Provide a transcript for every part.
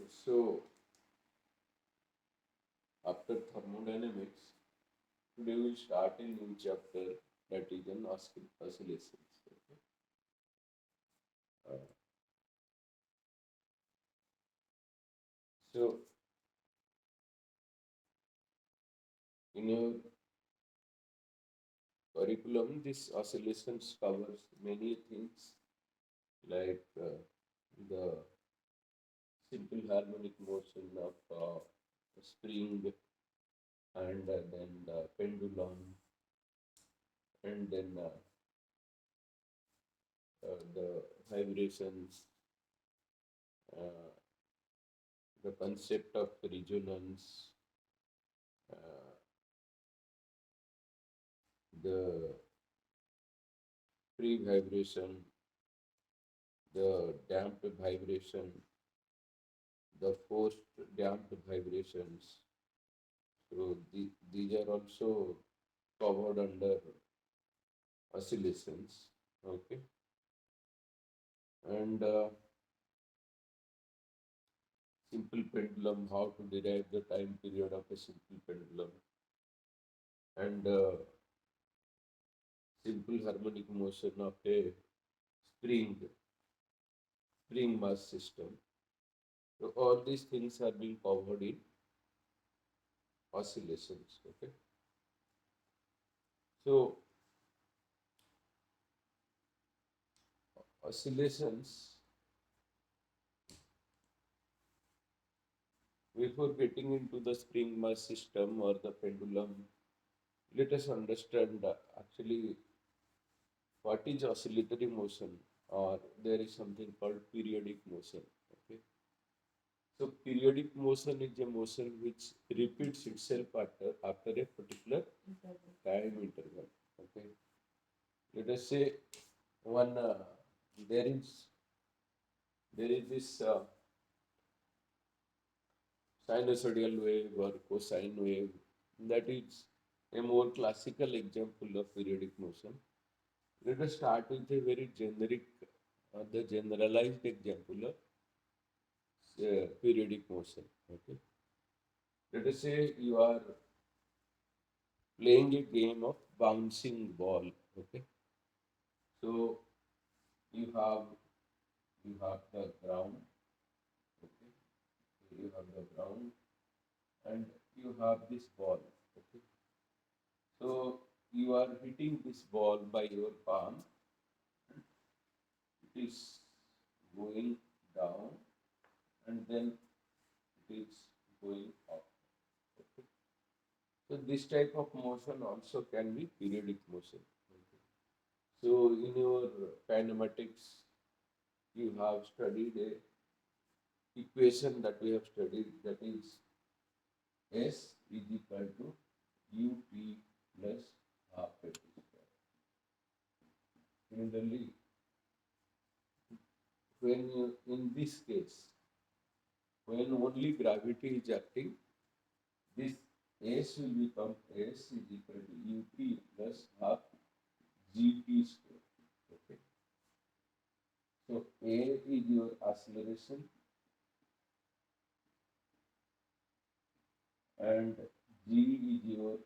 So, after thermodynamics, today we'll start a new chapter that is an oscillations. Okay? Uh, so, in your curriculum, this oscillations covers many things like the simple harmonic motion of a spring, and then the pendulum, and then the vibrations, uh, the concept of resonance, uh, the free vibration, the damped vibration, the forced damped vibrations. So these are also covered under oscillations. Okay, and simple pendulum, how to derive the time period of a simple pendulum, and simple harmonic motion of a spring spring mass system. So all these things are being covered in oscillations. Okay, so oscillations, before getting into the spring mass system or the pendulum, let us understand actually what is oscillatory motion, or there is something called periodic motion. Okay, so periodic motion is a motion which repeats itself after a particular time interval. Okay, let us say one there is this sinusoidal wave or cosine wave, that is a more classical example of periodic motion. Let us start with a very generic, the generalized example of periodic motion. Okay, let us say you are playing a game of bouncing ball. Okay, so you have the ground. Okay, you have the ground, and you have this ball. Okay, so you are hitting this ball by your palm. It is going down, and then it is going up. Okay. So this type of motion also can be periodic motion. Okay. So in your kinematics, you have studied a equation that we have studied, that is S is equal to ut plus half at square. Similarly, when in this case, when only gravity is acting, this S will become S is equal to ut plus half gt square. Okay. So A is your acceleration and G is your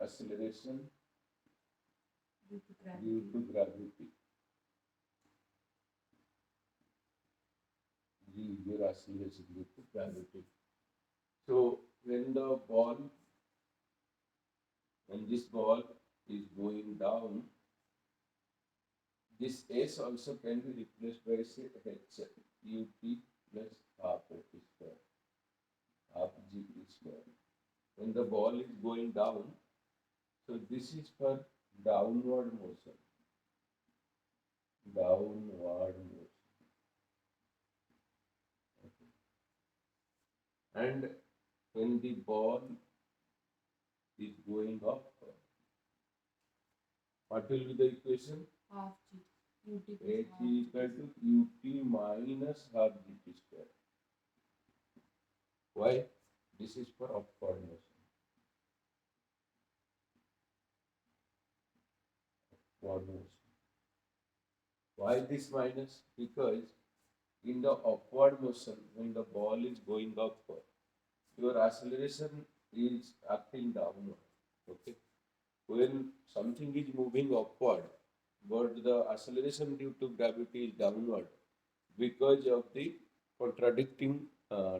acceleration due to gravity. G is your acceleration due to gravity. So when this ball is going down, this S also can be replaced by say H ut plus half H square, half G square. When the ball is going down, so this is for downward motion. Downward motion. Okay. And when the ball is going up, what will be the equation? Half G. H is equal to ut minus half G square. Why? This is for upward motion. Upward motion. Why this minus? Because in the upward motion, when the ball is going upward, your acceleration is acting downward. Okay. When something is moving upward, but the acceleration due to gravity is downward because of the contradicting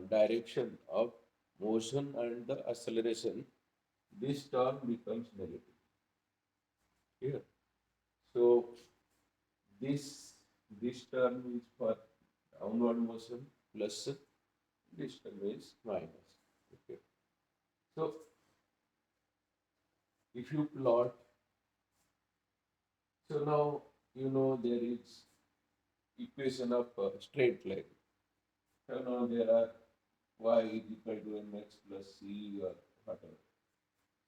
direction of motion and the acceleration, this term becomes negative. Here. So this this term is for downward motion plus this term is minus. Okay. So if you plot, so now you know there is equation of straight line. So now there are y is equal to mx plus c or whatever.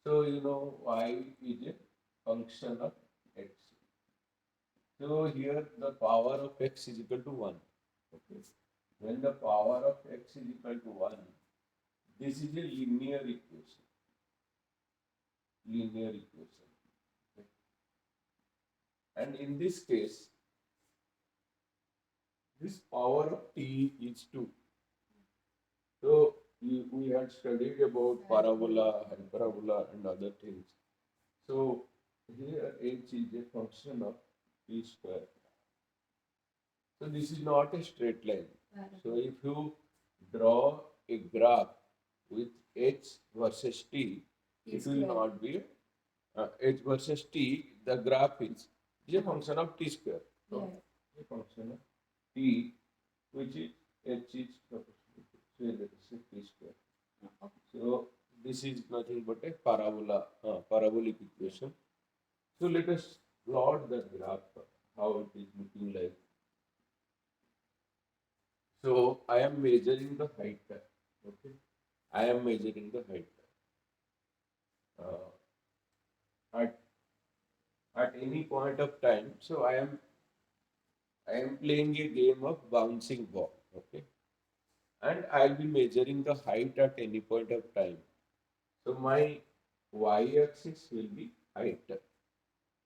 So you know y is a function of x. So here the power of x is equal to 1. Okay. When the power of x is equal to 1, this is a linear equation. Linear equation. Okay. And in this case, this power of t is 2. So we had studied about parabola, hyperbola, and other things. So here h is a function of t square. So this is not a straight line. So if you draw a graph with h versus t, it will not be h versus t. The graph is a function of t square. So a function of t, which is h is proportional to, so let us say t square. So this is nothing but a parabolic equation. So let us plot the graph, how it is looking like. So I am measuring the height. Okay, I am measuring the height. At any point of time. So I am playing a game of bouncing ball. Okay, and I'll be measuring the height at any point of time. So my y-axis will be height.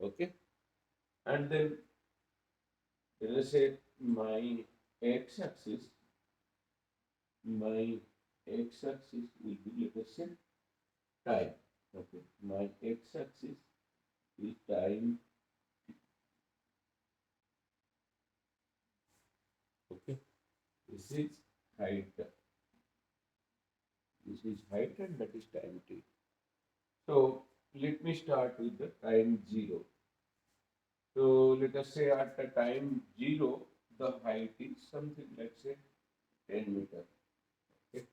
Okay, and then let us say my x-axis, my x-axis will be, let us say, time. Okay, my x-axis is time. Okay, this is height. This is height and that is time t. So let me start with the time 0. So let us say at the time 0, the height is something, let's say 10 meter. Okay.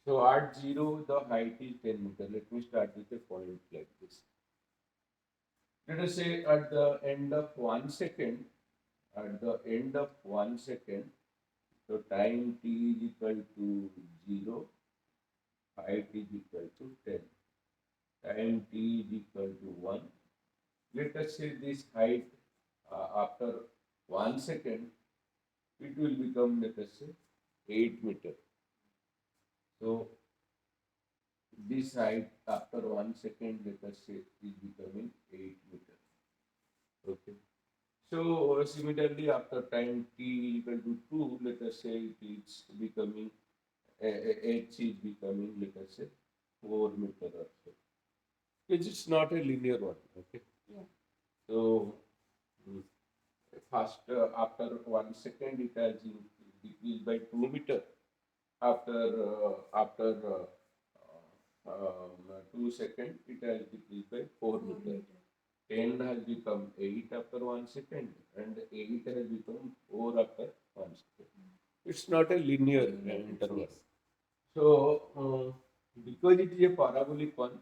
So at 0, the height is 10 meter. Let me start with a point like this. Let us say at the end of 1 second, so time t is equal to 0, height is equal to 10. Time t is equal to 1. Let us say this height after 1 second, it will become, let us say, 8 meter. So this height after 1 second, let us say, is becoming 8 meter. Okay. So similarly, after time t equal to 2, let us say it is becoming, h is becoming, let us say, 4 meter or so. It's not a linear one. Okay. Yeah. So first, after 1 second, it has decreased by 2 meter. After 2 seconds, it has decreased by 4 meter. 10 has become 8 after 1 second, and 8 has become 4 after 1 second. It's not a linear interval. So, because it is a parabolic one,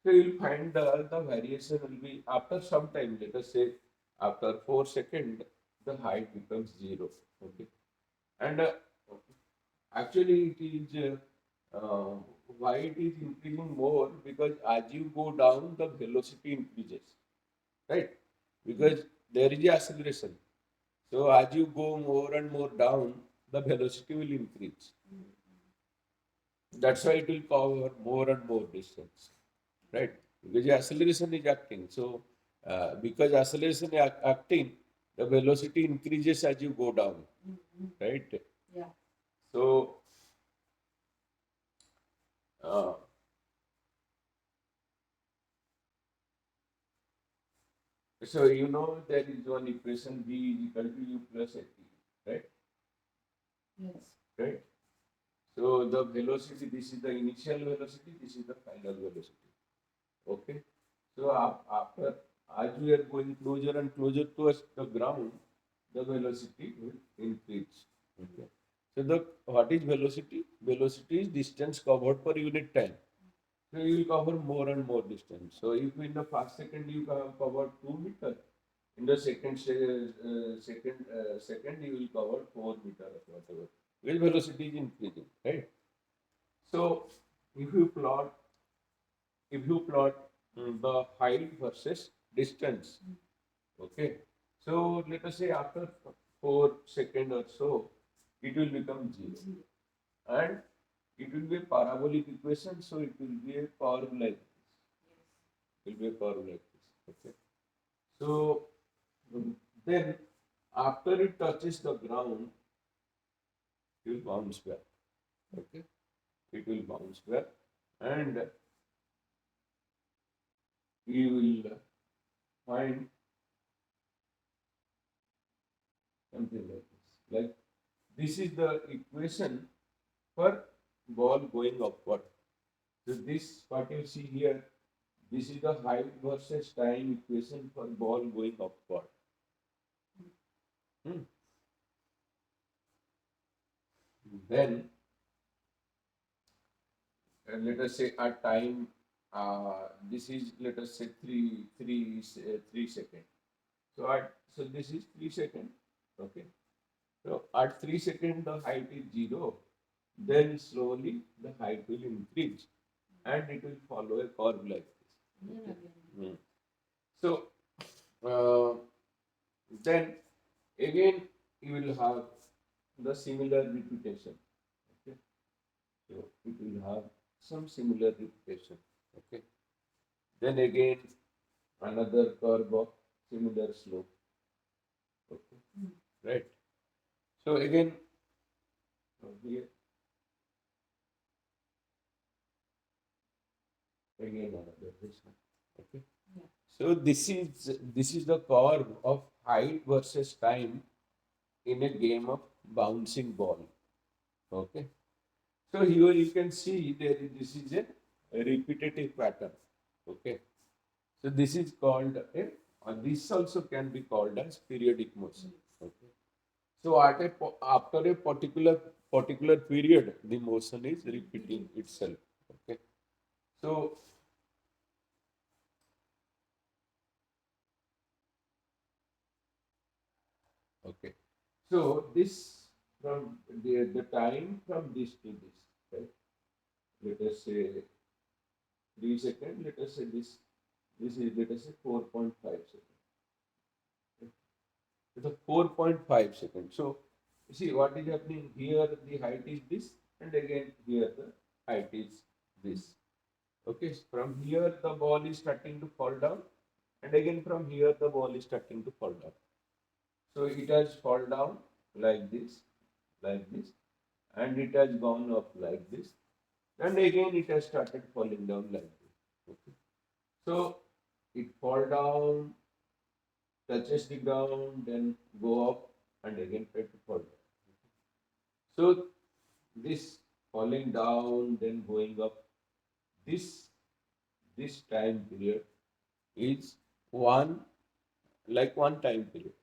so you will find the variation will be after some time, let us say after 4 seconds, the height becomes 0. Okay. And actually, it is why it is increasing more, because as you go down, the velocity increases, right? Because there is a acceleration. So as you go more and more down, the velocity will increase. That's why it will cover more and more distance, right? Because the acceleration is acting. So because acceleration is acting, the velocity increases as you go down, right? Yeah. So, uh, so you know there is one equation v is equal to u plus at, right? Yes. Right. So the velocity, this is the initial velocity, this is the final velocity. Okay. So after, as we are going closer and closer towards the ground, the velocity will increase. Okay. So the what is velocity? Velocity is distance covered per unit time. So you will cover more and more distance. So if in the first second you cover 2 meters, in the second you will cover 4 meters or whatever. Well, velocity is increasing, right? So if you plot the height versus distance, okay. So let us say after 4 seconds or so, it will become zero, and it will be a parabolic equation. So it will be a curve like this. It will be a curve like this. Okay. So then after it touches the ground, it will bounce back. Okay. It will bounce back, and you will find something like this. Like this is the equation for ball going upward. So this what you see here, this is the height versus time equation for ball going upward. Hmm. Then let us say at time, this is let us say 3 seconds. So this is 3 seconds. Okay. So at 3 seconds the height is zero. Then slowly the height will increase and it will follow a curve like this. Okay. Hmm. So uh, then again you will have the similar repetition. Okay. So it will have some similar repetition. Okay. Then again another curve of similar slope. Okay. Right. So again here again another this one. Okay. Yeah. So this is the curve of height versus time in a game of bouncing ball. Okay. So here you can see this is a repetitive pattern. Okay. So this is called this also can be called as periodic motion. Okay. So after a particular period, the motion is repeating itself. Okay. So okay. So this from the time from this to this, right? Let us say 3 seconds. Let us say this is let us say 4.5 seconds. It's a 4.5 seconds. So you see what is happening here. The height is this, and again here the height is this. Okay. From here the ball is starting to fall down, and again from here the ball is starting to fall down. So it has fall down like this, and it has gone up like this, and again it has started falling down like this. Okay. So it fall down, touches the ground, then go up, and again try to fall down. So this falling down, then going up, this this time period is one one time period.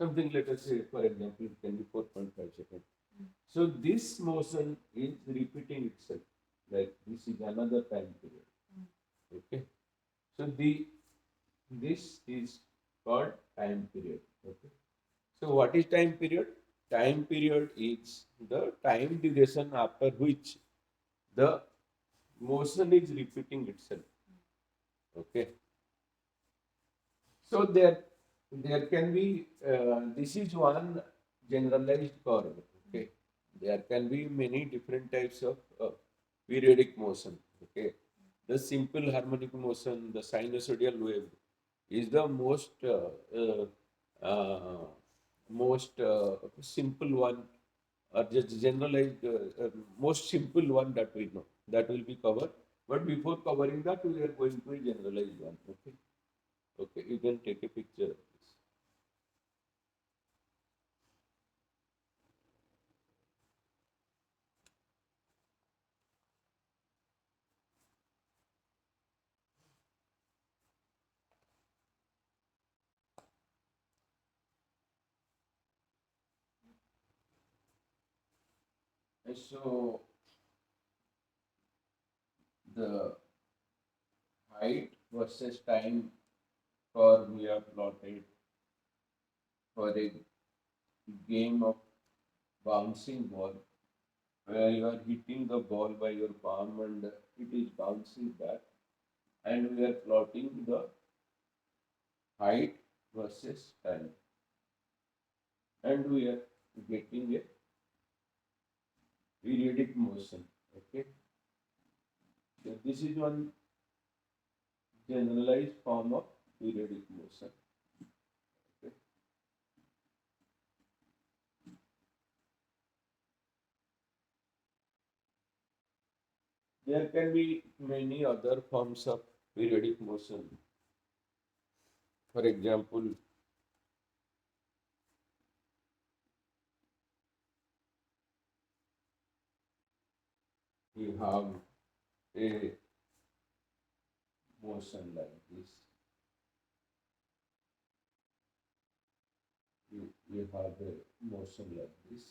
Something let us say, for example, it can be 4.5 seconds. So this motion is repeating itself. Like this is another time period. Okay. So this is called time period. Okay. So what is time period? Time period is the time duration after which the motion is repeating itself. Okay. So there can be this is one generalized curve. Okay. There can be many different types of periodic motion. Okay. The simple harmonic motion, the sinusoidal wave, is the most uh, most simple one, or just generalized, most simple one that we know. That will be covered. But before covering that, we are going to a generalized one. Okay. Okay. You can take a picture of this. And so the height versus time curve we have plotted for a game of bouncing ball, where you are hitting the ball by your palm and it is bouncing back, and we are plotting the height versus time, and we are getting a periodic motion. Okay, so this is one generalized form of periodic motion. Okay. There can be many other forms of periodic motion. For example, we have a motion like this. We have a motion like this.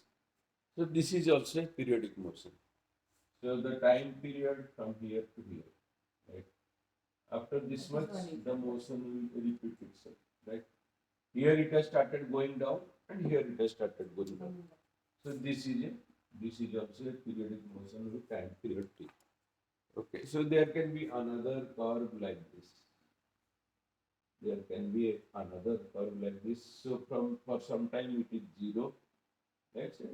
So this is also a periodic motion. So the time period from here to here, right? After this much, the motion will repeat itself, right? Here it has started going down, and here it has started going down. So this is also a periodic motion with time period t. Okay, so there can be another curve like this. There can be another curve like this. So from for some time it is zero. Let's say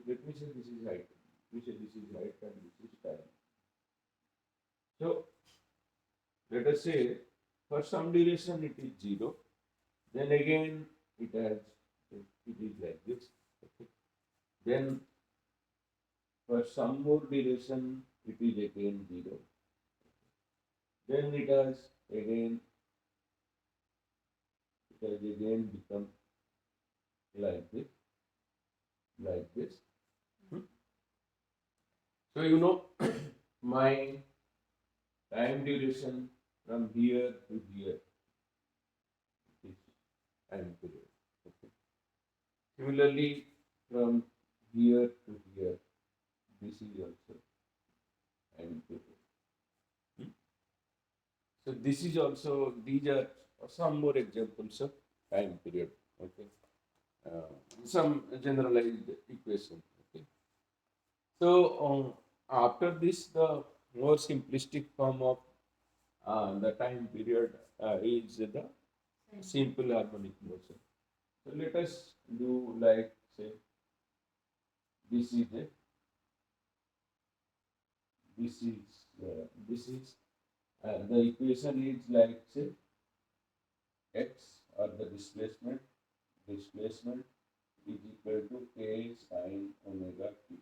let me say this is height. We say this is height and this is time. So let us say for some duration it is zero. Then again it is like this. Okay. Then for some more duration it is again zero. Then again it has again become like this, like this. Hmm. So you know my time duration from here to here is time period. Okay. Similarly, from here to here, this is also time period. Hmm. So this is also, these are some more examples of time period. Okay. Some generalized equation. Okay. So after this, the more simplistic form of the time period is the simple harmonic motion. So let us do like say this is a this is the equation is like say x, or the displacement is equal to k sine omega t.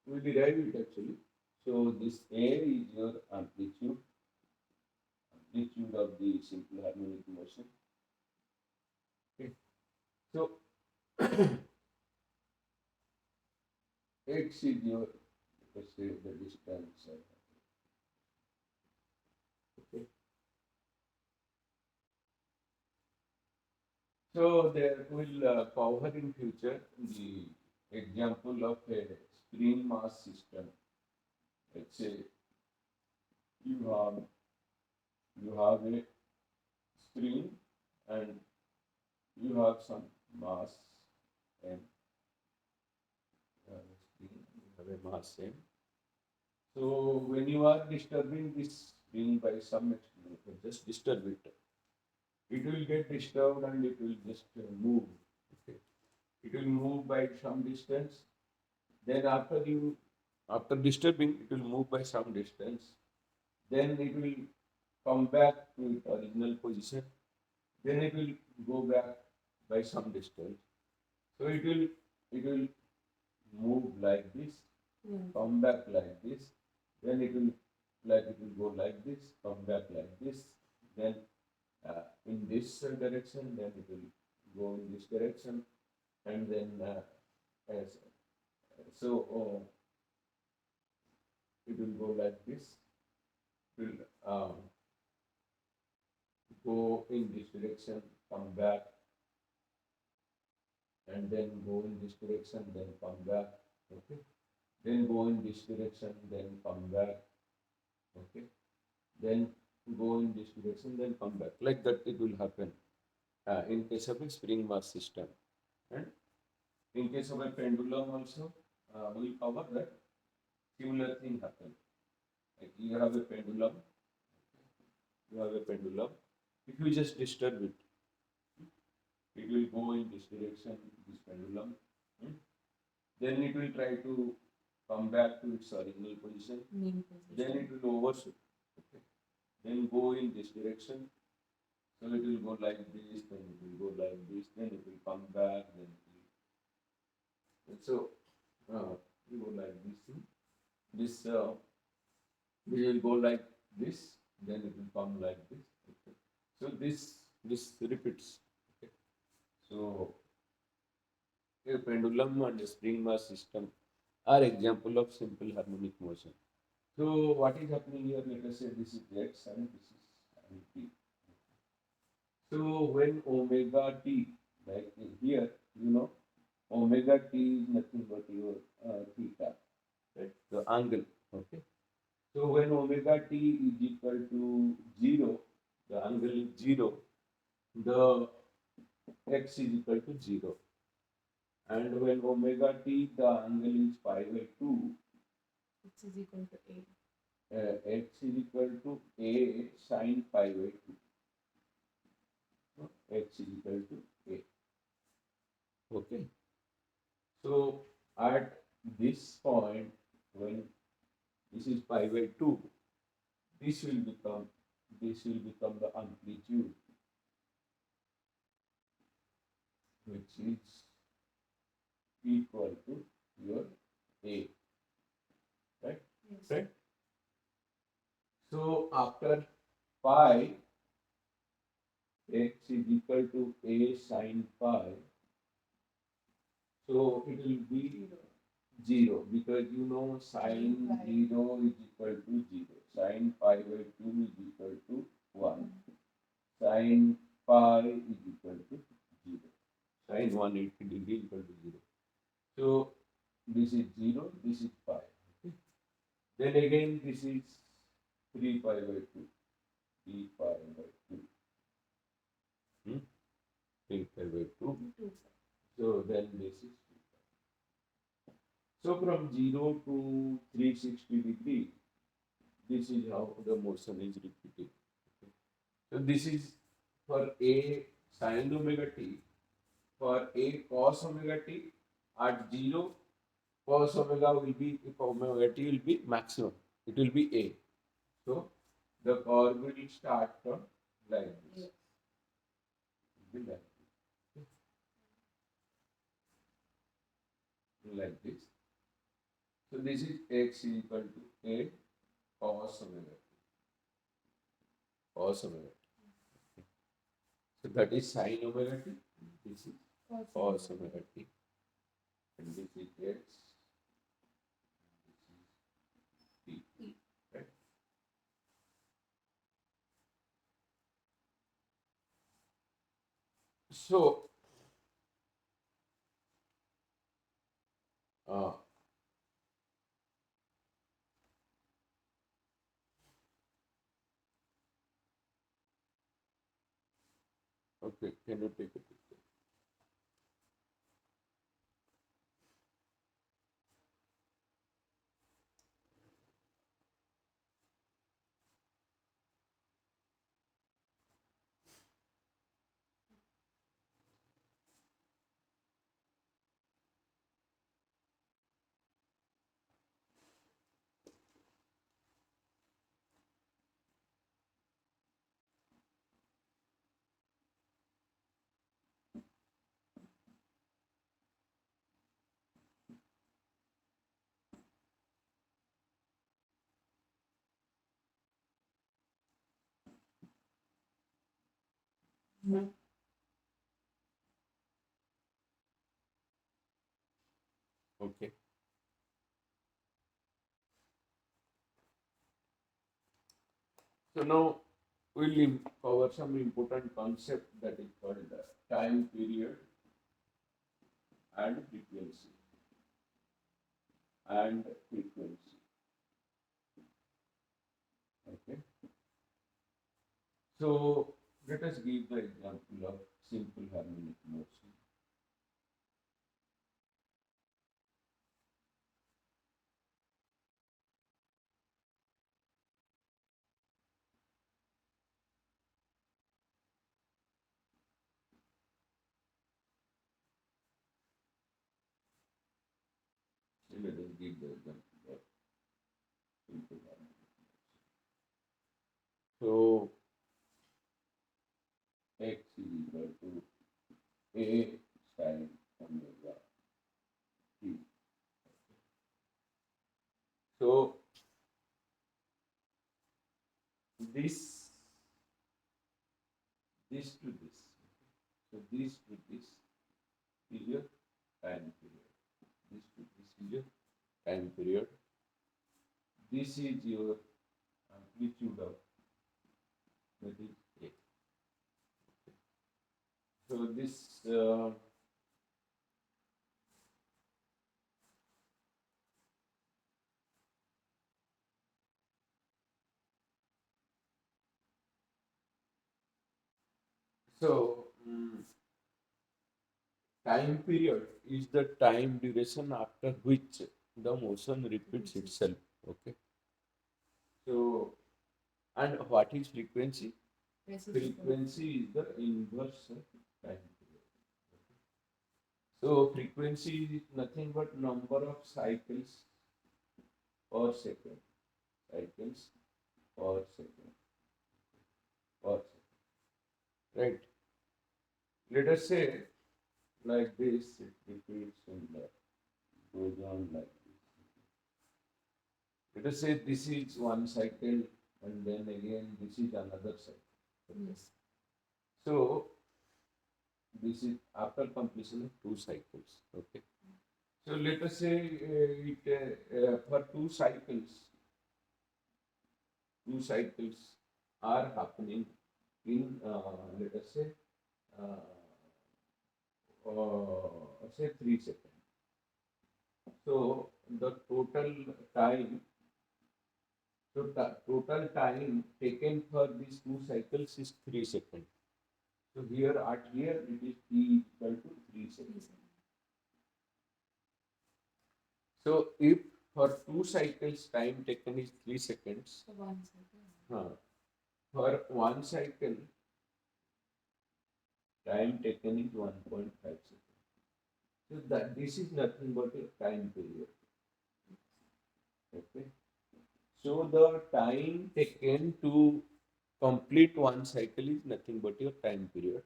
We derive it actually. So this a is your amplitude of the simple harmonic motion. Okay. So x is your, let's say, the distance. Okay. So there will cover in future the example of a spring mass system. Let's say you have a spring and you have some mass and spring, you have a mass m. So when you are disturbing this spring by some extent, just disturb it. It will get disturbed and it will just move. Okay. It will move by some distance. Then after disturbing, it will move by some distance. Then it will come back to its original position. then it will go back by some distance. So it will move like this, come back like this, then it will go like this, come back like this, then in this direction, then it will go in this direction, and then as so it will go like this, it will go in this direction, come back, and then go in this direction, then come back, okay, then go in this direction, then come back, okay, then go in this direction, then come back. Like that, it will happen in case of a spring mass system. And in case of a pendulum also, we'll cover that similar thing happen. Like you have a pendulum, If you just disturb it, it will go in this direction, this pendulum. Then it will try to come back to its original position. Then it will overshoot. Okay. Then go in this direction. So it will go like this, then it will go like this, then it will come back, then it will. And so it will go like this. This will go like this, then it will come like this. Okay. So this repeats. Okay. So a pendulum and a spring mass system are example of simple harmonic motion. So what is happening here? Let us say this is x and this is t. So when omega t, like here, omega t is nothing but your theta, right? The angle. Okay. So when omega t is equal to 0, the angle is 0, the x is equal to 0. And when omega t, the angle is pi by 2, X is equal to A. x is equal to a sine pi by 2. X is equal to a. Okay. So at this point, when this is pi by 2, this will become the amplitude, which is equal to your a, right? Yes. Right. So after pi, x is equal to a sine pi, so it will be 0, because sine 0 is equal to 0, sine pi by 2 is equal to 1, sine pi is equal to 0, sine 180 degree equal to 0. So this is 0, this is pi. Okay. Then again this is 3 pi by 2, 3 pi by 2. 3 pi by 2. So then this is 2 pi. So from 0 to 360 degree, this is how the motion is repeated. Okay. So this is for a sin omega t, for a cos omega t at 0, cos omega will be, if omega t will be maximum, it will be a. So the curve will start from like this. Like this. So this is x equal to a cos omega t. Cos omega t. So that is sin omega t. This is cos omega t. And this is x. This is t. Right? So okay, can you take it? Okay. So now we'll cover some important concept that is called time period and frequency and frequency. Okay. So let us give the example of simple harmonic motion. So let us give the example of simple harmonic motion. So x is equal to a sin omega t. So this to this. So this to this is your time period. This to this is your time period. This is your amplitude of that is A. So this so time period is the time duration after which the motion repeats itself. Okay. So and what is frequency? Frequency is the inverse of time period. Okay. So frequency is nothing but number of cycles per second. Cycles per second. Per second. Right. Let us say like this, it repeats and goes on like this. Let us say this is one cycle and then again this is another cycle. Okay. Yes. So this is after completion of two cycles. Okay. So let us say for two cycles are happening in let us say uh, say 3 seconds. So the time, total time taken for these two cycles is 3 seconds. So here it is t equal to 3 seconds. So if for two cycles time taken is 3 seconds, So 1 second. for one cycle time taken is 1.5 seconds. So that this is nothing but a time period. Okay. So the time taken to complete one cycle is nothing but your time period.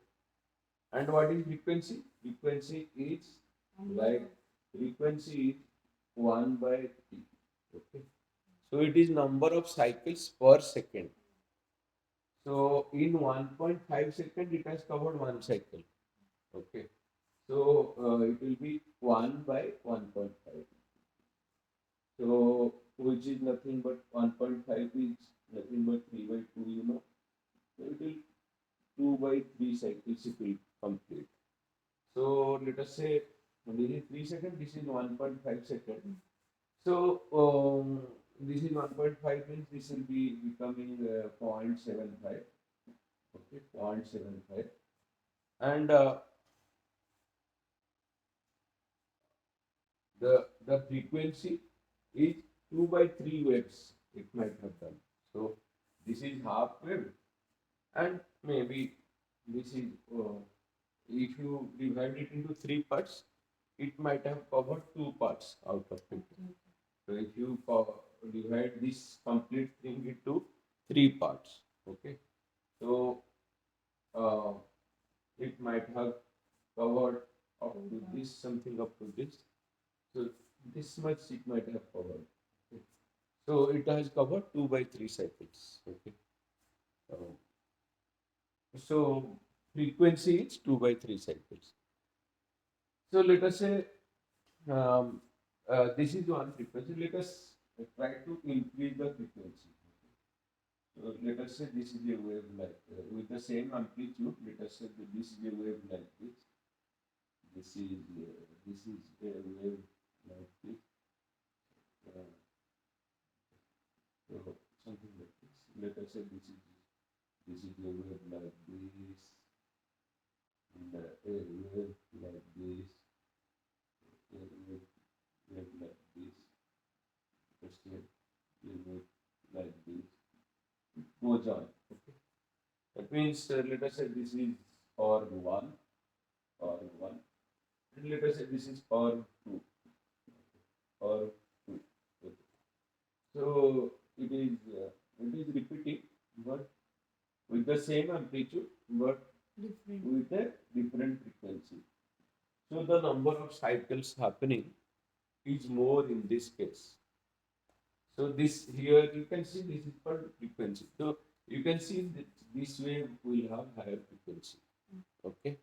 And what is frequency? Frequency is like frequency is 1 by t. Okay. So it is number of cycles per second. So in 1.5 second it has covered one cycle. Okay. So it will be 1 by 1.5. So which is nothing but 1.5 is nothing but 3 by 2, you know. So it will 2 by 3 cycles it will complete. So let us say this is 3 seconds, this is 1.5 seconds. So this is 1.5 means this will be becoming 0.75. Okay, 0.75. And the frequency is 2 by 3 waves it might have done. So this is half wave and maybe this is if you divide it into three parts, it might have covered two parts out of it. So if you divide this complete thing into three parts, okay. So uh, it might have covered up to this, something up to this. So this much it might have covered. Okay. So it has covered 2 by 3 cycles. Okay. So frequency is 2 by 3 cycles. So let us say um, this is one frequency. Let us try to increase the frequency. So let us say this is a wave like with the same amplitude. Let us say that this is a wave like this. This is a wave like this. Uh, so something like this. Let us say this is a wave like this, and a wave like this, a wave like this. Let's say a wave like this. It goes on. Okay. That means let us say this is or one, and let us say this is or2, or 2. Okay. So it is repeating, but with the same amplitude, but Different. with a different frequency. So the number of cycles happening is more in this case. So this here you can see this is called frequency. So you can see that this wave will have higher frequency. Okay,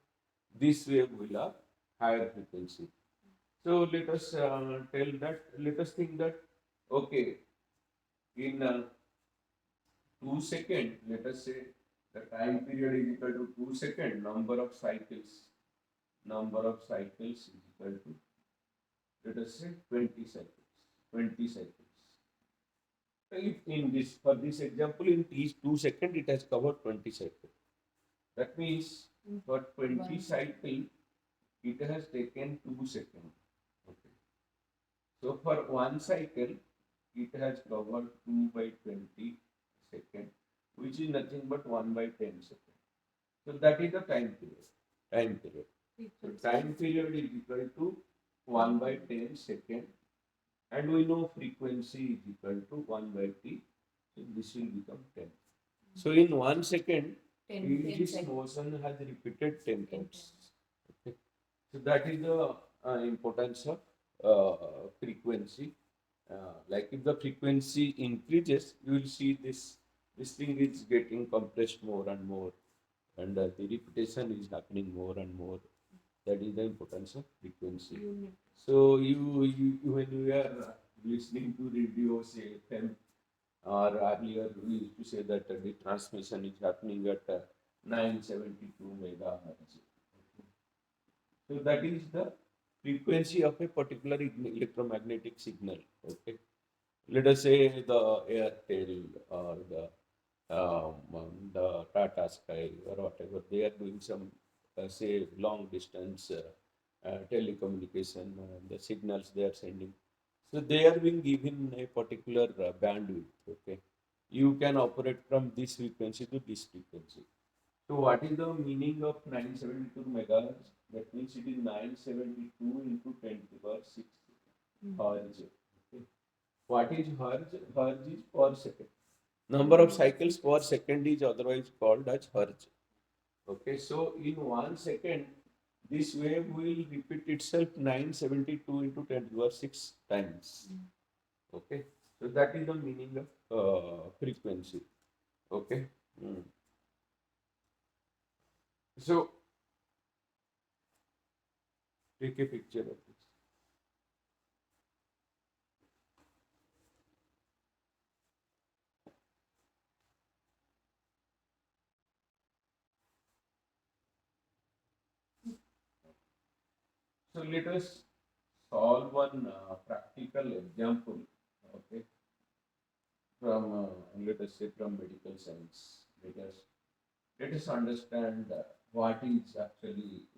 this wave will have higher frequency. So let us tell that. Let us think that okay, in 2 seconds, let us say the time period is equal to 2 seconds. Number of cycles is equal to, let us say, 20 cycles. 20 cycles. If in this, for this example, in these 2 seconds, it has covered 20 cycles. That means for 20 cycles, it has taken 2 seconds. Okay. So for one cycle, it has covered 2 by 20 seconds, which is nothing but 1 by 10 seconds. So that is the time period. Time period. So time period is equal to 1 by 10 seconds, and we know frequency is equal to 1 by t. So this will become 10. So in 1 second, this motion has repeated 10 times. Okay. So that is the importance of frequency. Like if the frequency increases, you will see this thing is getting compressed more and more, and the repetition is happening more and more. That is the importance of frequency. So when you are listening to radio, say FM, or earlier we used to say that the transmission is happening at 972 megahertz. So that is the frequency of a particular electromagnetic signal. Okay. Let us say the Airtel or the Tata Sky or whatever, they are doing some say long distance telecommunication, the signals they are sending. So they are being given a particular bandwidth. Okay, you can operate from this frequency to this frequency. So what is the meaning of 972 megahertz? That means it is 972 into 10 to the power 6 hertz. Okay. What is hertz? Hertz is per second. Number of cycles per second is otherwise called as hertz. Okay, so in 1 second, this wave will repeat itself 972 into 10 to the power 6 times. Okay, so that is the meaning of frequency. Okay. So take a picture of this. So let us solve one practical example. Okay, from let us say from medical science. Let us understand what is actually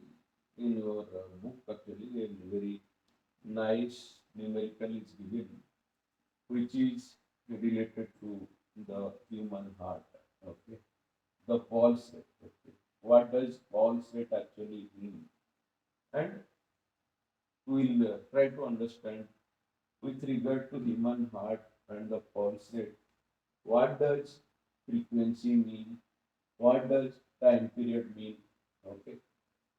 in your book. Actually, a very nice numerical is given, which is related to the human heart. Okay, the pulse rate. Okay, what does pulse rate actually mean? And we will try to understand with regard to human heart and the pulse rate. What does frequency mean? What does time period mean? Okay.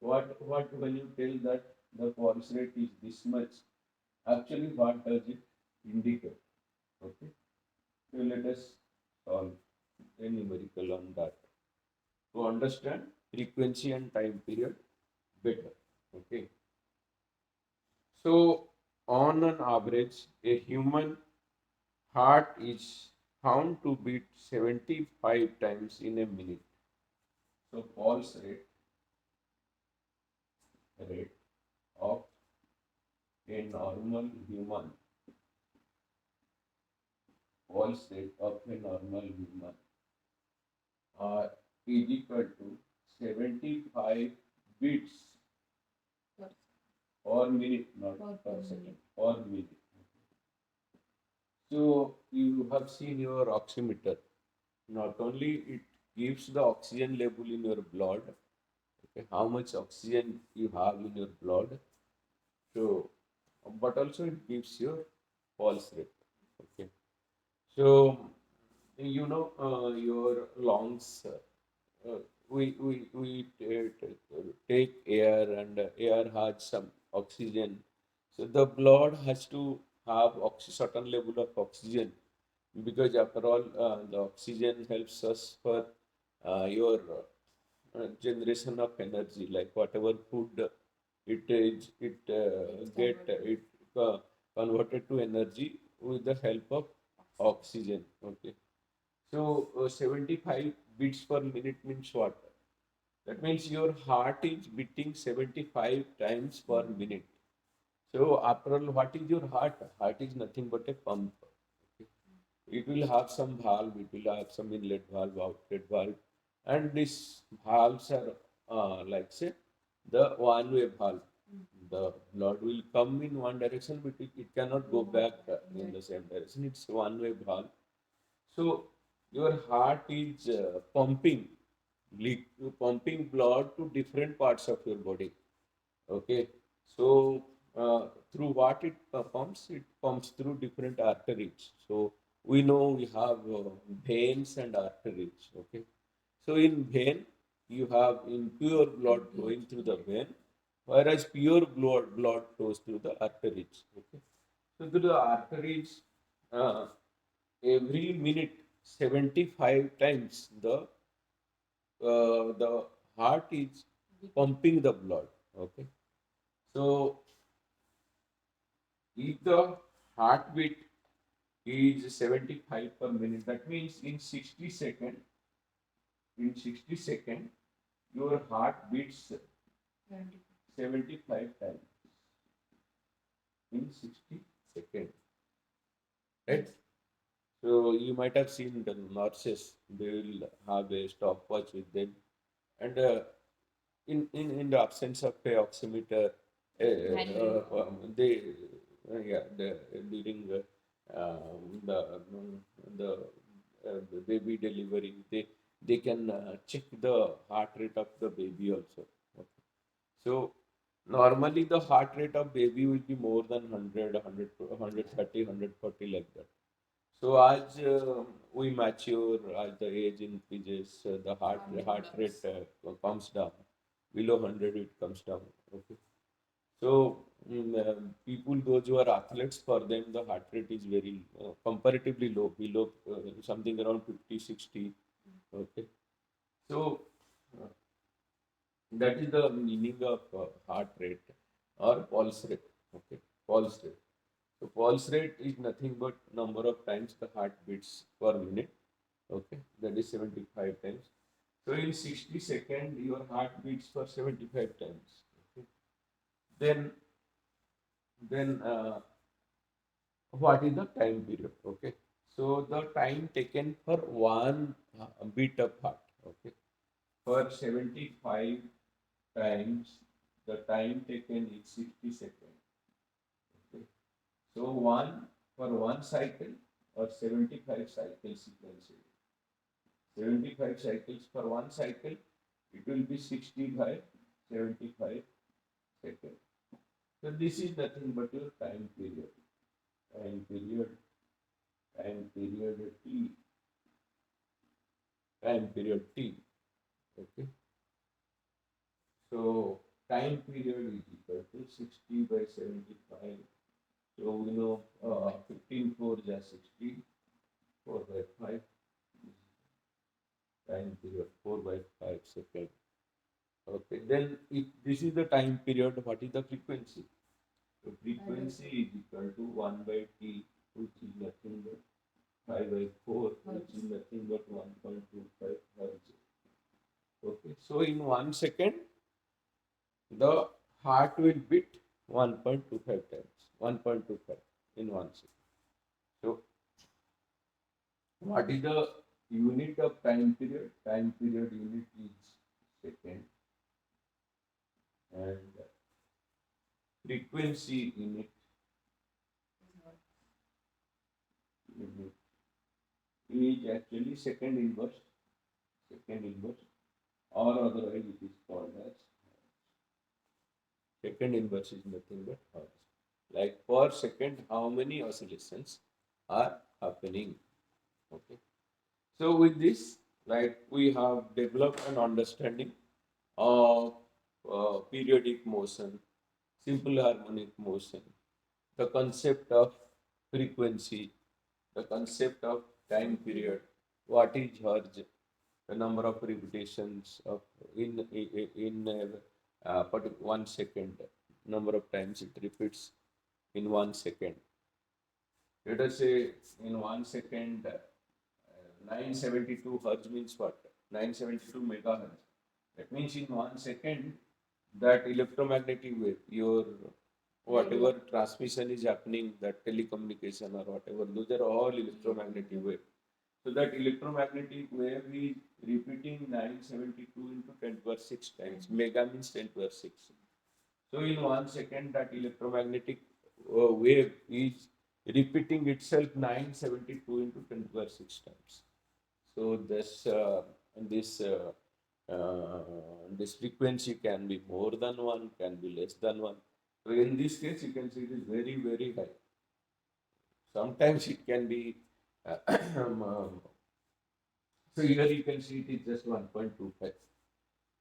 What when you tell that the pulse rate is this much, actually what does it indicate? Okay. So let us solve a numerical on that. To understand frequency and time period better. Okay. So on an average, a human heart is found to beat 75 times in a minute. So pulse rate of a normal human, pulse rate of a normal human is equal to 75 beats Per per minute, not per second, per minute. So you have seen your oximeter. Not only it gives the oxygen level in your blood, okay, how much oxygen you have in your blood, so but also it gives your pulse rate. Okay, so your lungs. We take air and air has some oxygen. So the blood has to have certain level of oxygen because after all the oxygen helps us for your generation of energy, like whatever food it is it it's get converted. it converted to energy with the help of oxygen. Okay, so 75 beats per minute means what? That means your heart is beating 75 times per minute. So after all, what is your heart? Heart is nothing but a pump. Okay. It will have some valve, it will have some inlet valve, outlet valve, and these valves are like say the one-way valve. The blood will come in one direction, but it cannot go back in the same direction. It's one-way valve. So your heart is pumping blood to different parts of your body. Okay, so through what it pumps? It pumps through different arteries. So we know we have veins and arteries. Okay, so in vein you have impure blood flowing through the vein, whereas pure blood flows through the arteries. Okay, so through the arteries, uh, every minute 75 times the heart is pumping the blood. Okay, so if the heartbeat is 75 per minute, that means in 60 second your heart beats 75 times in 60 seconds, right? So you might have seen the nurses, they will have a stopwatch with them, and in the absence of a oximeter, Manually. they yeah during the the baby delivery, they can check the heart rate of the baby also. Okay. So normally the heart rate of baby will be more than 100, 130, 140 like that. So as we mature, as the age increases, the heart rate comes down. Below 100, it comes down. Okay. So people, those who are athletes, for them the heart rate is very comparatively low, below something around 50, 60. Okay. So uh, that is the meaning of heart rate or pulse rate. Okay. Pulse rate. So pulse rate is nothing but number of times the heart beats per minute. Okay, that is 75 times. So in 60 seconds, your heart beats for 75 times. Okay. Then, then what is the time period? Okay. So the time taken for one beat of heart. Okay. For 75 times, the time taken is 60 seconds. Okay. So one cycle or 75 cycles you can say. 75 cycles per one cycle, it will be 60 by 75 seconds. So this is nothing but your time period. Time period, time period T, time period T. Okay. So time period is equal to 60 by 75. So we know 15 4 is 60, 4 by 5 time period 4 by 5 seconds. then if this is the time period, what is the frequency? So frequency is equal to 1 by t, which is nothing but 5 by 4, which is nothing but 1.25 hertz. Okay, so in 1 second, the heart will beat 1.25 times, 1.25 in 1 second. So, what is the unit of time period? Time period unit is second, and frequency unit is actually second inverse, or otherwise it is called as second inverse is nothing but hertz. Like per second, how many oscillations are happening? Okay. So with this, like we have developed an understanding of periodic motion, simple harmonic motion, the concept of frequency, the concept of time period, what is hertz, the number of repetitions of in 1 second, number of times it repeats in 1 second. Let us say in 1 second, 972 hertz means what? 972 megahertz. That means in 1 second, that electromagnetic wave, your whatever transmission is happening, that telecommunication or whatever, those are all electromagnetic wave. So that electromagnetic wave is repeating 972 into 10 to the 6 times. Mega means 10 to the 6. So in 1 second, that electromagnetic wave is repeating itself 972 into 10 to the 6 times. So this frequency can be more than one, can be less than one. So in this case, you can see it is very, very high. Sometimes it can be so here you can see it is just 1.25.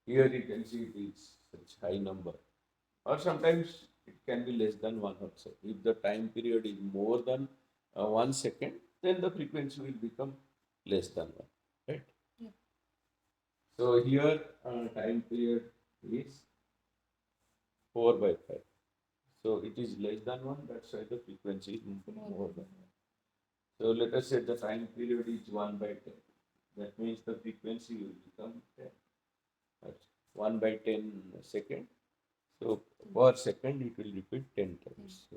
Here you can see it is such high number. Or sometimes it can be less than one also. If the time period is more than 1 second, then the frequency will become less than one. Right? Yeah. So here time period is 4 by 5. So it is less than one, that's why the frequency is more than one. So let us say the time period is 1 by 10. That means the frequency will become 10. That's 1 by 10 second. So per second it will repeat 10 times.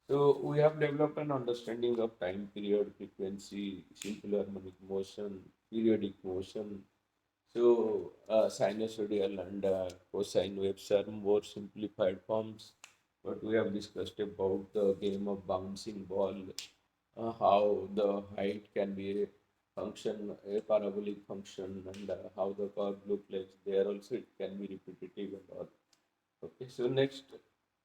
So we have developed an understanding of time period, frequency, simple harmonic motion, periodic motion. So sinusoidal and cosine waves are more simplified forms. But we have discussed about the game of bouncing ball, how the height can be a function, a parabolic function, and how the curve looks like. There also it can be repetitive and all. Okay, so next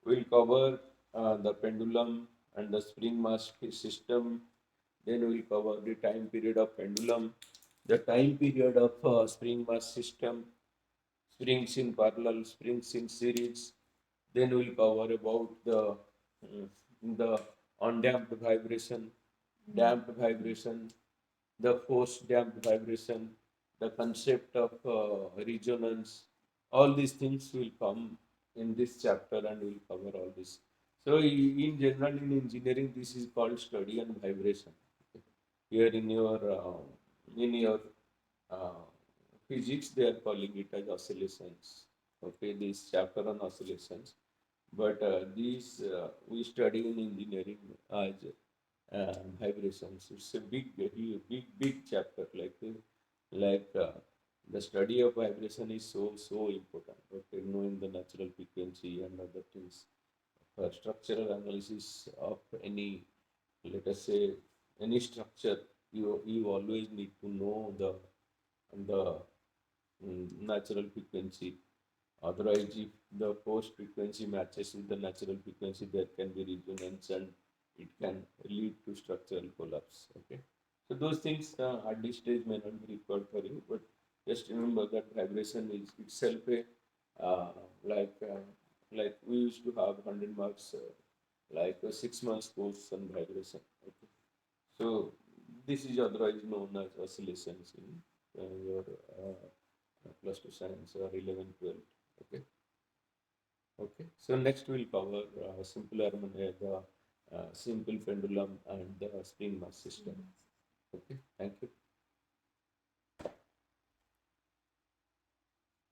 we'll cover the pendulum and the spring mass system. Then we'll cover the time period of pendulum, the time period of spring mass system, springs in parallel, springs in series. Then we'll cover about the undamped vibration, damped vibration, the forced damped vibration, the concept of resonance. All these things will come in this chapter and we'll cover all this. So in general in engineering, this is called study and vibration. Here in your uh, physics, they are calling it as oscillations. Okay, this chapter on oscillations. But these we study in engineering as vibrations. It's a big chapter. Like the study of vibration is so important. Okay, knowing the natural frequency and other things. For structural analysis of any, let us say, any structure, you always need to know the natural frequency. Otherwise, if the forced frequency matches with the natural frequency, there can be resonance and it can lead to structural collapse. Okay, so those things at this stage may not be required for you, but just remember that vibration is itself a uh, like uh, like we used to have 100 marks, like a 6 months course on vibration. Okay, so this is otherwise known as oscillations in your plus 2 science or 11th, 12th. Okay. Okay. So next we'll cover simple harmonic, the simple pendulum and the spring mass system. Okay. Thank you.